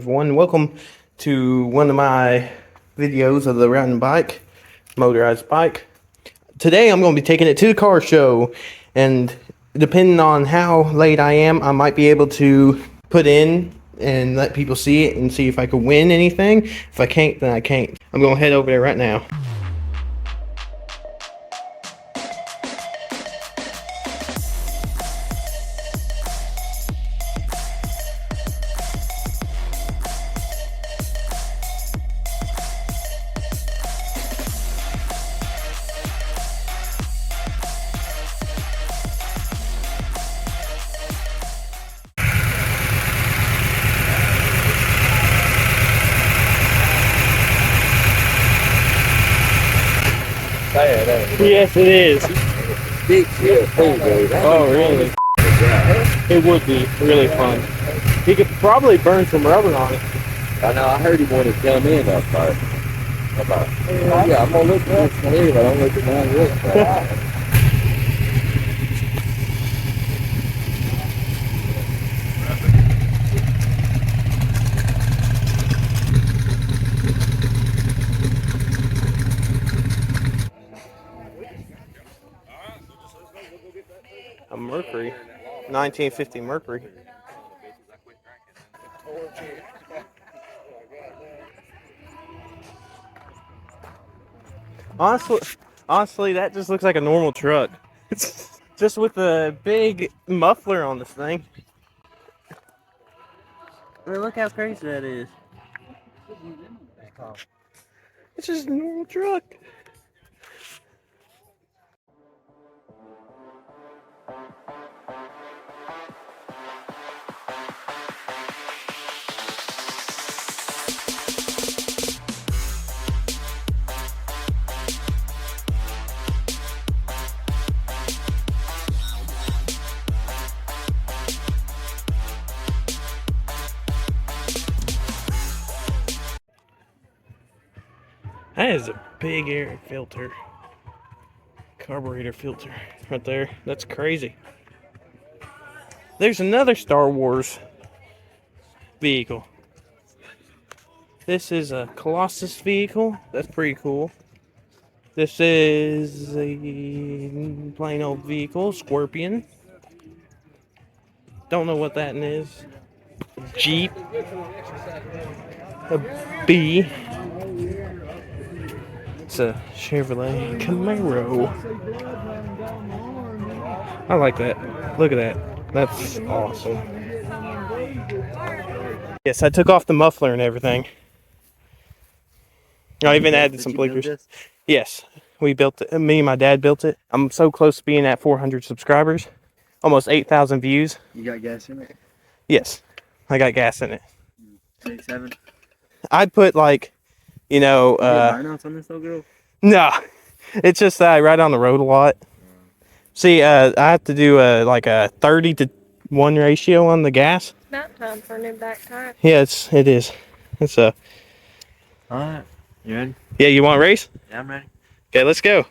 everyone. Welcome to one of my videos of the riding bike, motorized bike. Today I'm going to be taking it to the car show, and depending on how late I am, I might be able to put in and let people see it and see if I can win anything. If I can't, then I can't. I'm going to head over there right now. Yes, it is. Big shit. Oh, really? It would be really fun. He could probably burn some rubber on it. I know, I heard he wanted to come in that part. Yeah, I'm gonna look at this here, but I'm looking down this. A Mercury, 1950 Mercury. Honestly, that just looks like a normal truck. It's just with a big muffler on this thing. I mean, look how crazy that is. It's just a normal truck. That is a big air filter. Carburetor filter right there. That's crazy. There's another Star Wars vehicle. This is a Colossus vehicle. That's pretty cool. This is a plain old vehicle, Scorpion. Don't know what that is. Jeep. A B. It's a Chevrolet Camaro. I like that. Look at that. That's awesome. Yes, I took off the muffler and everything. I even added some blinkers. Yes, we built it. Me and my dad built it. I'm so close to being at 400 subscribers. Almost 8,000 views. You got gas in it? Yes, I got gas in it. 87? I'd put like, You get burnouts on this little girl? no, it's just that I ride on the road a lot. See, I have to do like a 30-to-1 ratio on the gas. It's about time for a new back tire. Yes, it is. It's a. Alright. You ready? Yeah, you want a race? Yeah, I'm ready. Okay, let's go.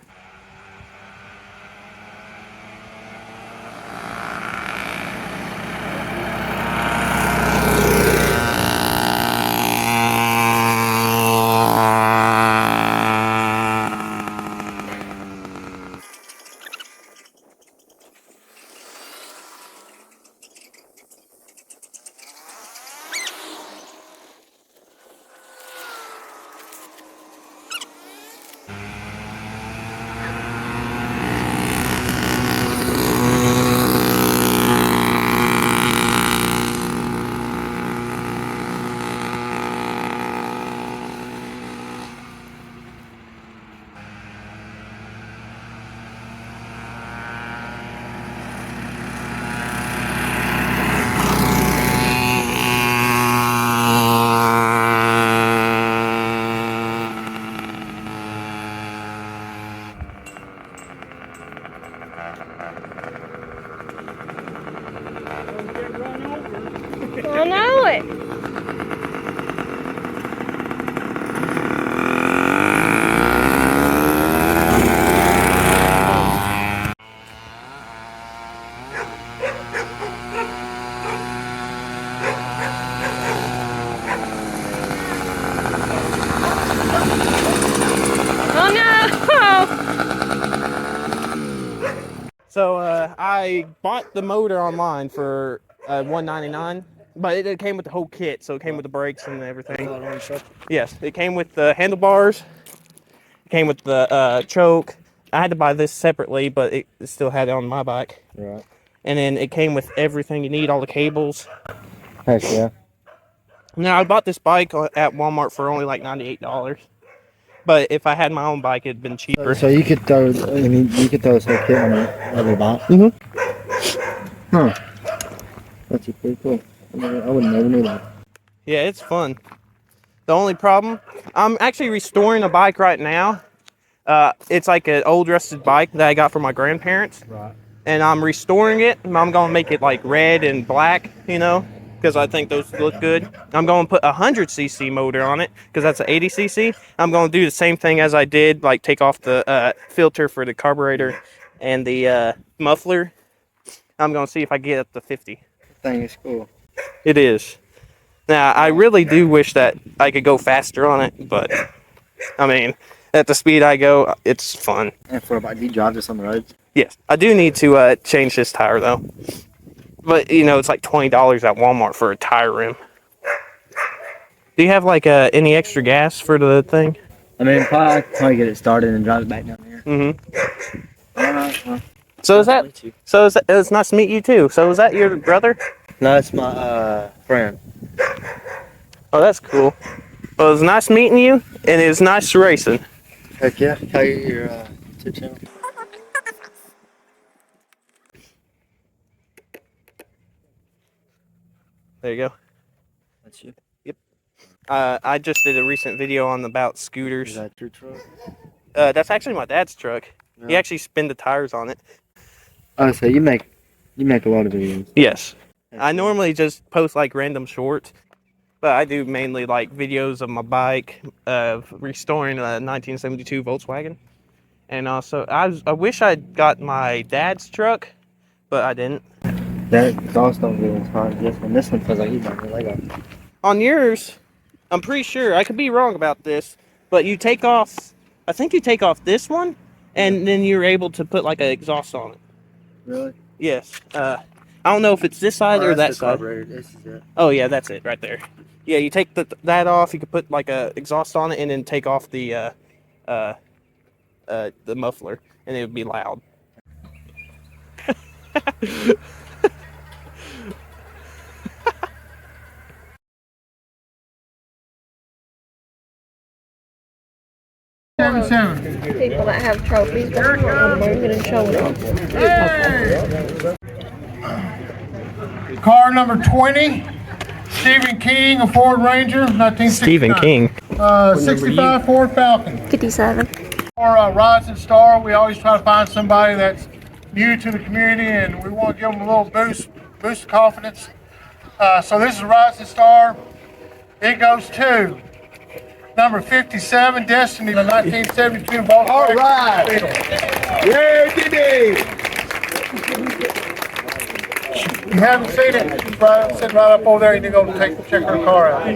So I bought the motor online for $199, but it came with the whole kit. So it came with the brakes and everything. Yes, it came with the handlebars. It came with the choke. I had to buy this separately, but it still had it on my bike. Right. And then it came with everything you need, all the cables. Heck yeah. Now I bought this bike at Walmart for only like $98. But if I had my own bike, it'd been cheaper. So you could throw, I mean, you could throw this whole kit on every bike? Mm-hmm. Huh. That's pretty cool. I would never knew that. Yeah, it's fun. The only problem, I'm actually restoring a bike right now. It's like an old rusted bike that I got from my grandparents. Right. And I'm restoring it. I'm going to make it like red and black, you know, because I think those look good. I'm going to put a 100cc motor on it because that's an 80cc. I'm going to do the same thing as I did, like take off the filter for the carburetor and the muffler. I'm going to see if I get up to 50. That thing is cool. It is. Now, I really do wish that I could go faster on it, but, I mean, at the speed I go, it's fun. And for a bike, do you drive this on the roads? Yes, I do need to change this tire, though. But, you know, it's like $20 at Walmart for a tire rim. Do you have, like, any extra gas for the thing? I mean, I could probably get it started and drive it back down here. Mm-hmm. So is that, it's nice to meet you, too. So is that your brother? No, it's my friend. Oh, that's cool. Well, it was nice meeting you, and it was nice racing. Heck yeah. How your YouTube channel? There you go. That's you. Yep. I just did a recent video on about scooters. Is that your truck? That's actually my dad's truck. Yeah. He actually spin the tires on it. Oh, so you make a lot of videos. Yes. Heck I yeah. normally just post like random shorts, but I do mainly like videos of my bike, of restoring a 1972 Volkswagen. And also, I wish I'd got my dad's truck, but I didn't. That exhaust don't feel as hard as this one. This one feels like he's not Lego. On yours, I'm pretty sure, I could be wrong about this, but you take off, I think you take off this one, and then you're able to put like an exhaust on it. Really? Yes. I don't know if it's this side or that side. This is it. Oh yeah, that's it right there. Yeah, you take that off. You could put like a exhaust on it, and then take off the muffler, and it would be loud. People that have trophies, but I'm not going to show it off. Car number 20, Stephen King, a Ford Ranger, 1969. Stephen King. 65 Ford Falcon. 57. For Rising Star, we always try to find somebody that's new to the community, and we want to give them a little boost of confidence. So this is Rising Star. It goes to number 57, Destiny, the 1972 Volkswagen. All right. Yeah, today. If you haven't seen it, it's sitting right up over there. You need to go check her car out.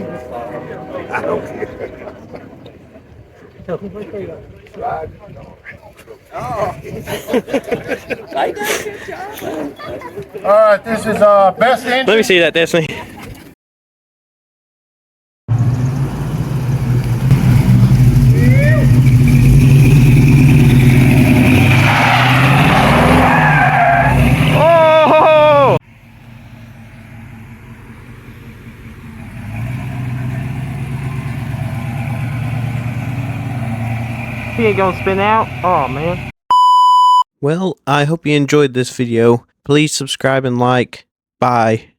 All right, this is best engine. Let me see that, Destiny. Oh! He ain't gonna spin out? Oh, man. Well, I hope you enjoyed this video. Please subscribe and like. Bye.